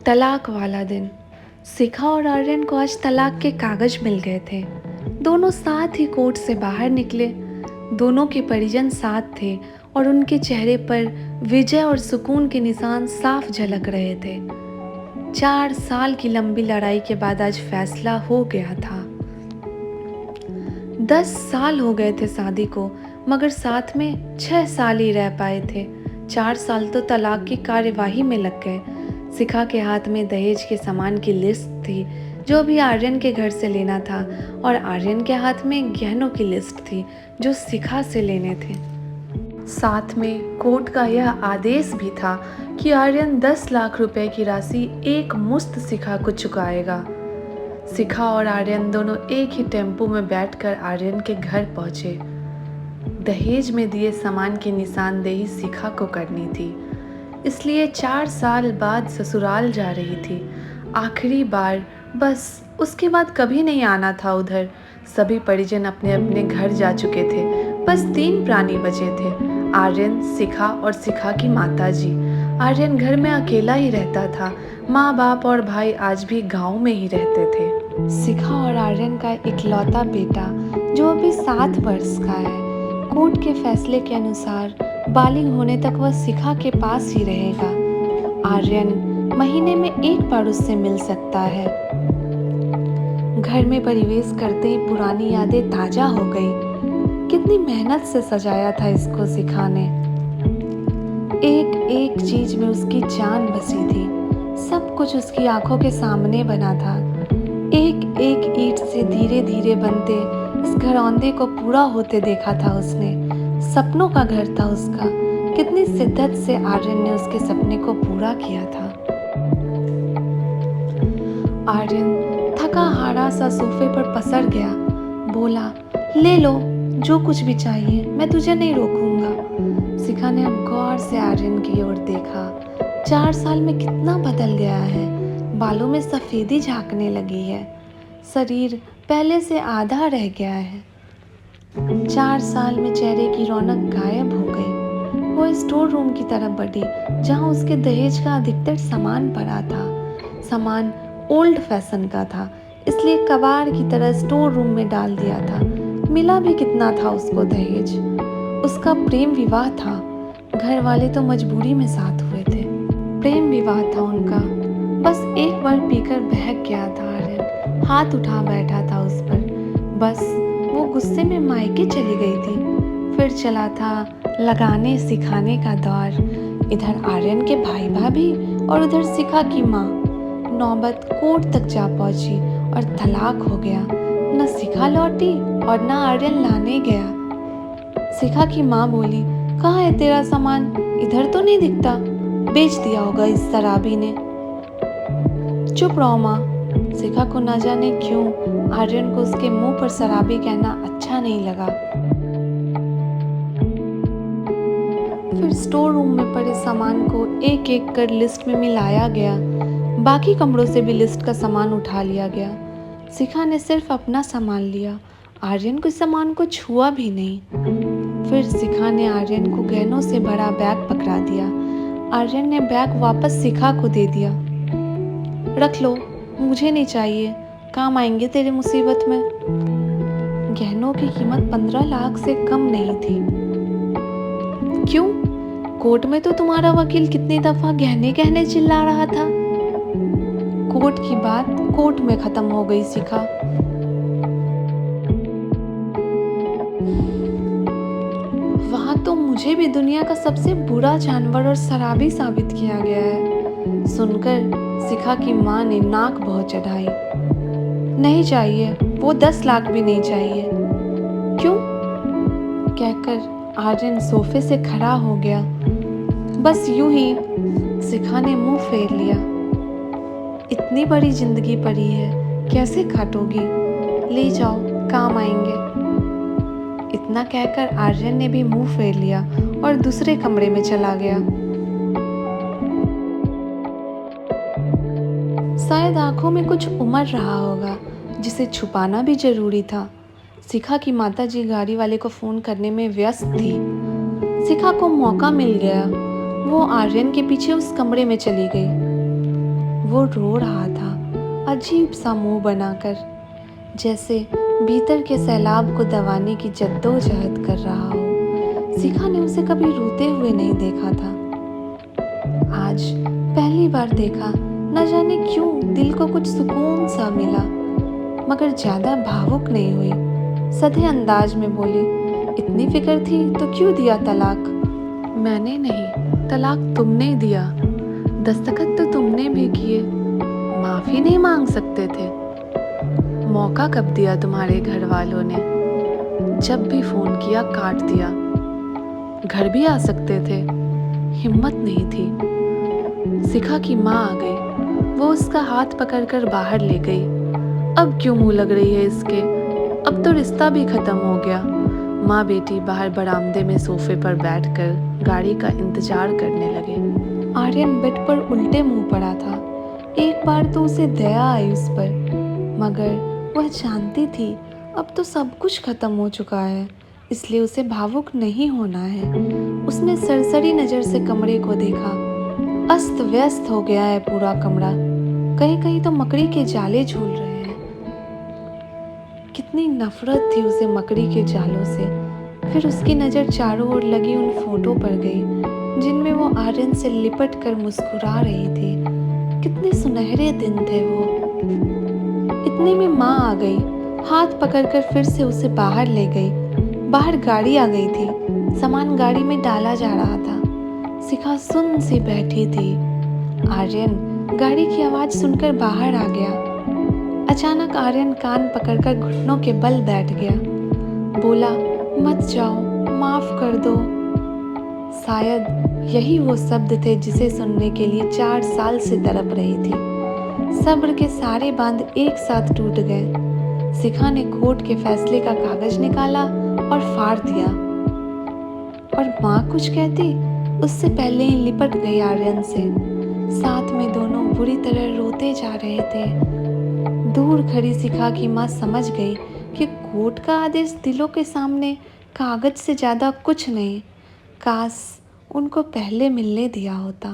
तलाक वाला दिन। शिखा और आर्यन को आज तलाक के कागज मिल गए थे। दोनों साथ ही कोर्ट से बाहर निकले। दोनों के परिजन साथ थे और उनके चेहरे पर विजय और सुकून के निशान साफ झलक रहे थे। 4 साल की लंबी लड़ाई के बाद आज फैसला हो गया था। 10 साल हो गए थे शादी को, मगर साथ में 6 साल ही रह पाए थे। 4 साल तो तलाक की कार्यवाही में लग गए। शिखा के हाथ में दहेज के सामान की लिस्ट थी जो भी आर्यन के घर से लेना था, और आर्यन के हाथ में गहनों की लिस्ट थी जो शिखा से लेने थे। साथ में कोर्ट का यह आदेश भी था कि आर्यन 10 लाख रुपए की राशि एक मुश्त शिखा को चुकाएगा। शिखा और आर्यन दोनों एक ही टेम्पो में बैठकर आर्यन के घर पहुंचे। दहेज में दिए सामान की निशानदेही शिखा को करनी थी, इसलिए 4 साल बाद ससुराल जा रही थी। आखिरी बार, बस उसके बाद कभी नहीं आना था उधर। सभी परिजन अपने अपने घर जा चुके थे। बस 3 प्राणी बचे थे, आर्यन, शिखा और शिखा की माताजी। आर्यन घर में अकेला ही रहता था। माँ बाप और भाई आज भी गांव में ही रहते थे। शिखा और आर्यन का इकलौता बेटा जो अभी 7 वर्ष का है। कोर्ट के फैसले के अनुसार बालिग होने तक वह शिखा के पास ही रहेगा। आर्यन महीने में 1 बार उससे मिल सकता है। घर में प्रवेश करते ही पुरानी यादें ताजा हो गई। कितनी मेहनत से सजाया था इसको शिखा ने। एक एक चीज में उसकी जान बसी थी। सब कुछ उसकी आंखों के सामने बना था। एक एक ईंट से धीरे धीरे बनते इस घरौंदे को पूरा होते देखा था उसने। सपनों का घर था उसका। कितनी शिद्दत से आर्यन ने उसके सपने को पूरा किया था। आर्यन थका हारा सा सोफे पर पसर गया। बोला, ले लो जो कुछ भी चाहिए, मैं तुझे नहीं रोकूंगा। शिखा ने अब गौर से आर्यन की ओर देखा। 4 साल में कितना बदल गया है। बालों में सफेदी झांकने लगी है। शरीर पहले से आधा रह गया है। 4 साल में चेहरे की रौनक गायब हो गई। वो स्टोर रूम की तरफ बढ़ी जहां उसके दहेज का अधिकतर सामान पड़ा था। सामान ओल्ड फैशन का था, इसलिए कबाड़ की तरह स्टोर रूम में डाल दिया था। मिला भी कितना था उसको दहेज। उसका प्रेम विवाह था। घर वाले तो मजबूरी में साथ हुए थे। प्रेम विवाह था उनका। बस एक बार पीकर बहक गया था आर्यन। हाथ उठा बैठा था उस पर। बस वो गुस्से में मायके चली गई थी। फिर चला था लगाने सिखाने का दौर। इधर आर्यन के भाई भाभी और उधर शिखा की माँ। नौबत कोर्ट तक जा पहुंची और तलाक हो गया। न शिखा लौटी और न आर्यन लाने गया। शिखा की माँ बोली, कहाँ है तेरा सामान? इधर तो नहीं दिखता। बेच दिया होगा इस शराबी ने। चुप रहो माँ। शिखा को न जाने क्यों आर्यन को उसके मुंह पर शराबी कहना अच्छा नहीं लगा। फिर स्टोर रूम में पड़े सामान को एक एक कर लिस्ट में मिलाया गया। बाकी कमरों से भी लिस्ट का सामान उठा लिया गया। शिखा ने सिर्फ अपना सामान लिया। आर्यन को सामान को छुआ भी नहीं। फिर शिखा ने आर्यन को गहनों से भरा बैग पकड़ा दिया। आर्यन ने बैग वापस शिखा को दे दिया। रख लो, मुझे नहीं चाहिए, काम आएंगे तेरे मुसीबत में। गहनों की कीमत 15 लाख से कम नहीं थी। क्यों? कोर्ट में तो तुम्हारा वकील कितनी दफा गहने गहने चिल्ला रहा था। कोर्ट की बात कोर्ट में खत्म हो गई शिखा। वहां तो मुझे भी दुनिया का सबसे बुरा जानवर और शराबी साबित किया गया है। सुनकर शिखा की माँ ने नाक बहुत चढ़ाई। नहीं चाहिए, वो 10 लाख भी नहीं चाहिए। क्यों? कहकर आर्यन सोफे से खड़ा हो गया। बस यूं ही। शिखा ने मुंह फेर लिया। इतनी बड़ी जिंदगी पड़ी है, कैसे काटोगी? ले जाओ, काम आएंगे। इतना कहकर आर्यन ने भी मुंह फेर लिया और दूसरे कमरे में चला गया। शायद आंखों में कुछ उमड़ रहा होगा जिसे छुपाना भी जरूरी था। शिखा की माताजी गाड़ी वाले को फोन करने में व्यस्त थी। शिखा को मौका मिल गया। वो आर्यन के पीछे उस कमरे में चली गई। वो रो रहा था, अजीब सा मुंह बनाकर, जैसे भीतर के सैलाब को दबाने की जद्दोजहद कर रहा हो। शिखा ने उसे कभी रोते हुए नहीं देखा था। आज पहली बार देखा, न जाने क्यों दिल को कुछ सुकून सा मिला, मगर ज्यादा भावुक नहीं हुई। सधे अंदाज में बोली, इतनी फिक्र थी तो क्यों दिया तलाक? मैंने नहीं, तलाक तुमने दिया। दस्तखत तो तुमने भी किए, माफी नहीं मांग सकते थे? मौका कब दिया तुम्हारे घर वालों ने? जब भी फोन किया काट दिया। घर भी आ सकते थे, हिम्मत नहीं थी। शिखा की माँ आ गई, वो उसका हाथ पकड़कर बाहर ले गई। अब क्यों मुंह लग रही है इसके? अब तो रिश्ता भी खत्म हो गया। माँ बेटी बाहर बरामदे में सोफे पर बैठकर गाड़ी का इंतजार करने लगे। आर्यन बेड पर उल्टे मुंह पड़ा था। एक बार तो उसे दया आई उस पर, मगर वह जानती थी अब तो सब कुछ खत्म हो चुका है, इसलिए उसे भावुक नहीं होना है। उसने सरसरी नजर से कमरे को देखा। अस्त व्यस्त हो गया है पूरा कमरा, कहीं कहीं तो मकड़ी के जाले झूल रहे हैं। कितनी नफरत थी उसे मकड़ी के जालों से। फिर उसकी नज़र चारों ओर लगी उन फोटो पर गई जिनमें वो आर्यन से लिपट कर मुस्कुरा रही थी। कितने सुनहरे दिन थे वो। इतने में माँ आ गई, हाथ पकड़कर फिर से उसे बाहर ले गई। बाहर गाड़ी आ गई थी, सामान गाड़ी में डाला जा रहा था। शिखा सुन्न सी बैठी थी। आर्यन गाड़ी की आवाज सुनकर बाहर आ गया। अचानक आर्यन कान पकड़कर घुटनों के बल बैठ गया। बोला, मत जाओ, माफ कर दो। शायद यही वो शब्द थे जिसे सुनने के लिए 4 साल से तड़प रही थी। सब्र के सारे बांध एक साथ टूट गए। शिखा ने कोर्ट के फैसले का कागज निकाला और फाड़ दिया। और माँ कुछ कहती उससे पहले ही लिपट गई आर्यन से। साथ में दोनों बुरी तरह रोते जा रहे थे। दूर खड़ी शिखा की माँ समझ गई कि कोर्ट का आदेश दिलों के सामने कागज से ज्यादा कुछ नहीं। काश उनको पहले मिलने दिया होता।